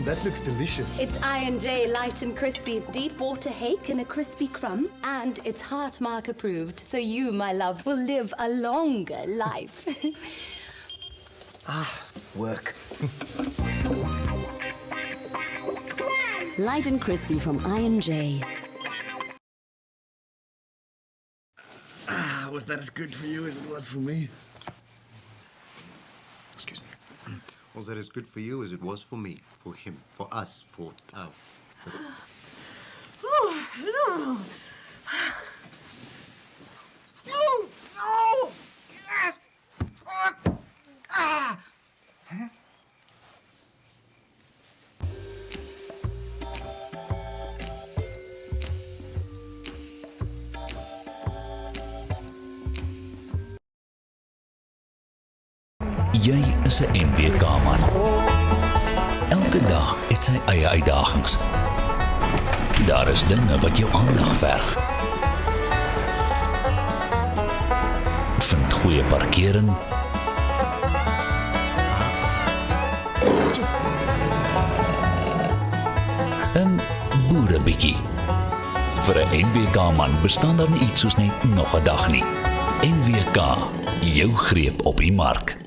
that looks delicious. It's I&J Light and Crispy, deep water hake in a crispy crumb, and it's Heart Mark approved, so you, my love, will live a longer life. Work. Light and crispy from I&J. Was that as good for you as it was for me? Excuse me. Was that as good for you as it was for me, for him, for us, for... Yes! Jy is 'n NWK-man. Elke dag het sy eie uitdagings. Daar is dinge wat jou aandag verg. Vind goeie parkering. En boere bietjie. Vir 'n NWK-man bestaan daar nie iets soos net nog 'n dag nie. NWK, jou greep op die mark.